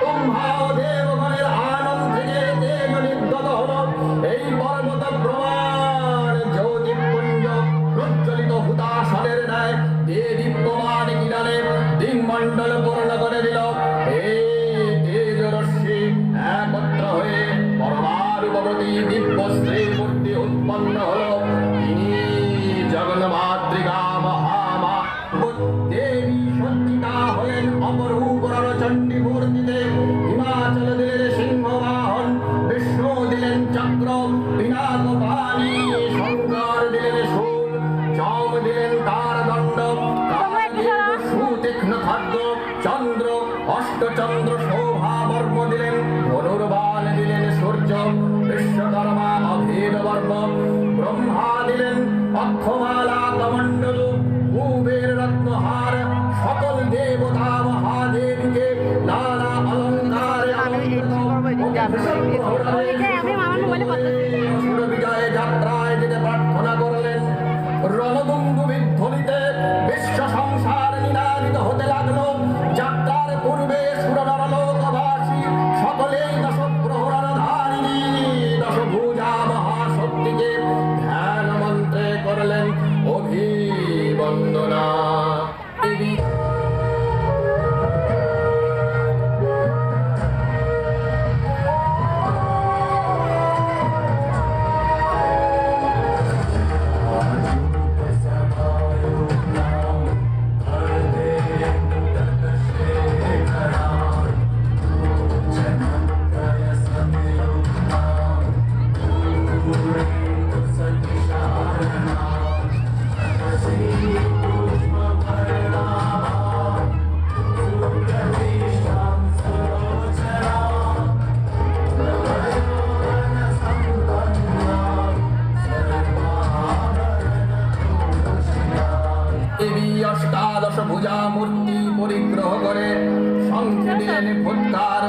ব্রহ্মা ও দেবগণের আনন্দ থেকে তেজ নির্গত হলো। এই পর্বত প্রমাণ জ্যোতিপুঞ্জ প্রজ্বলিত হুতাশনের ন্যায় দেদীপ্যমান কিরণে দিনমণ্ডল পূর্ণ করে দিল। এই তেজ রশ্মি একত্র হয়ে পরমারূপবতী দিব্য শ্রীমূর্তি উৎপন্ন হলো। তিনি জগন্মাতৃকা মহামা দেবী সজ্জিতা হলেন অপরূপ রণচণ্ডী মূর্তিতে। হিমাচল দিলেন সিংহবাহন, বিষ্ণু দিলেন চক্র, পিনাকপাণি, শঙ্কর দিলেন শূল, যম দিলেন তার দণ্ড, সুতীক্ষ্ণ খড়্গ, চন্দ্র অষ্টচন্দ্র শোভা বর্ম দিলেন, ধনুর্বাণ দিলেন সূর্য, বিশ্বকর্মা অভেদ বর্ম, ব্রহ্মা দিলেন অক্ষমালা কমণ্ডল, কুবের রত্নহার, সকল দেবতা মহাদেবীকে নানা অলঙ্কারে অসুর বিজয় যাত্রায় যেতে প্রার্থনা করলেন। রণদুন্দু বিধ্বনিতে বিশ্ব সংসার নিনাদিত হতে লাগলো। যাত্রার পূর্বে সুরনরলোকবাসী সকলেই দশ প্রহরণ ধারিণী দশভুজা মহাশক্তিকে ধ্যান মন্ত্রে করলেন অভিবন্দনা। দেবী অষ্টাদশ ভুজা মূর্তি পরিগ্রহ করে শঙ্খে দিলেন ফুৎকার।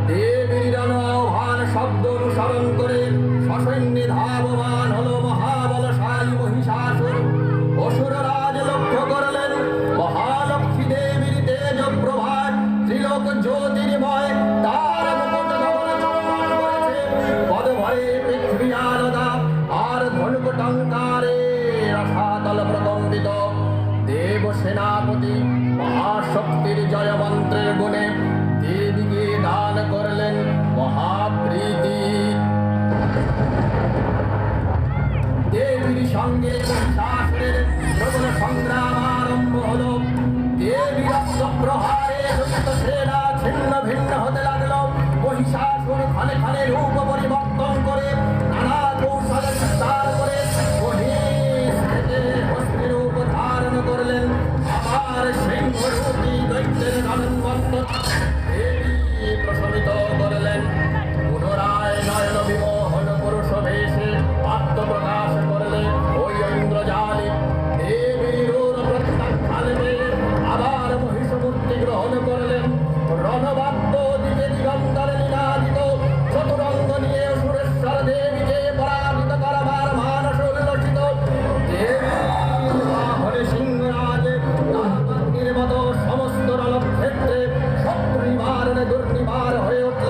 দেবীর আহ্বান শব্দ অনুসরণ করে সসৈন্যে ধাবমান হলো মহাবলশালী মহিষাসুর। অসুররাজ লক্ষ্য করলেন মহালক্ষ্মী দেবীর তেজ প্রভাত, ত্রিলোক জ্যোতির্ময় তার মুকুট গগন চুম্বন করেছে। পদভরে পৃথিবী আলাদা আর ধনুক টঙ্কারে রসাতল প্রকম্পিত। দেব সেনাপতি মহাশক্তির জয় মন্ত্রের গুণে দেবীকে দান করলেন মহাপ্রীতি। দেবীর সঙ্গে মহিষাসুরের প্রবল সংগ্রাম আরম্ভ হলো। দেবীর অস্ত্রপ্রহারে দুষ্ট সেনা ছিন্ন ভিন্ন হতে লাগলো। মহিষাসুর খানে খানে রূপ পরিবর্তন করে নানা কৌশলে বিস্তার করে রূপ ধারণ করলেন। আবার সিংহরূপী দৈত্যের নয়নবন্ত দেবী প্রশমিত করলেন। পুনরায় নয়ন বিমোহন পুরুষ বেশে আত্মপ্রকাশ করলে ওই ইন্দ্রজালী দেবীর প্রত্যাখ্যান পেয়ে আবার মহিষমূর্তি গ্রহণ করলেন। রণবাদ্য দিকে দিগন্তরে নিনাদিত চতুরঙ্গ নিয়ে সুরেশ্বর দেবীকে পরাজিত করবার মানস উল্লসিত। সিংহরাজের তারাপত্নীর মতো সমস্ত রণক্ষেত্রে শত্রু নিবারণে দুর্নিবার হয়ে উঠল।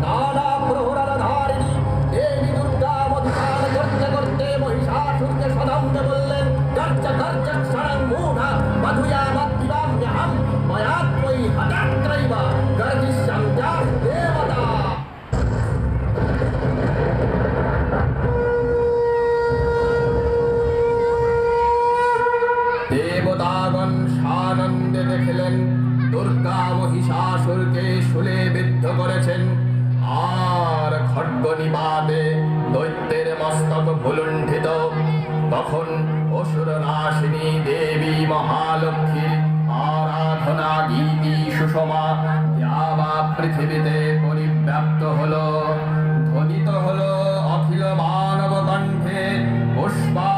নানা প্রহরার ধারিণী দেবী দুর্গা মধুপান করতে করতে মহিষাসুরকে সদম্বে বললেন, গর্জ গর্জ ক্ষণং মূঢ়া মধুয়া মদ্দিবাম্যহম ময়া ত্বয়ি হঠাত্রৈব গর্জিষ্যন্ত্যা দেবতা। দেবতাগণ সানন্দে দেখলেন দুর্গা মহিষাসুরকে শূলে বিদ্ধ করেছেন। আর খड्ग নিবাদে দৈত্যের মস্তক ভুলুণ্ঠিত। তখন অসুর নাশিনী দেবী মহালক্ষ্মী আরাধনা গীতি সুষমা যাবা পৃথিবীতে পরিব্যাপ্ত হলো। ধ্বনিত হলো অখিল মানব কণ্ঠে পুষ্পা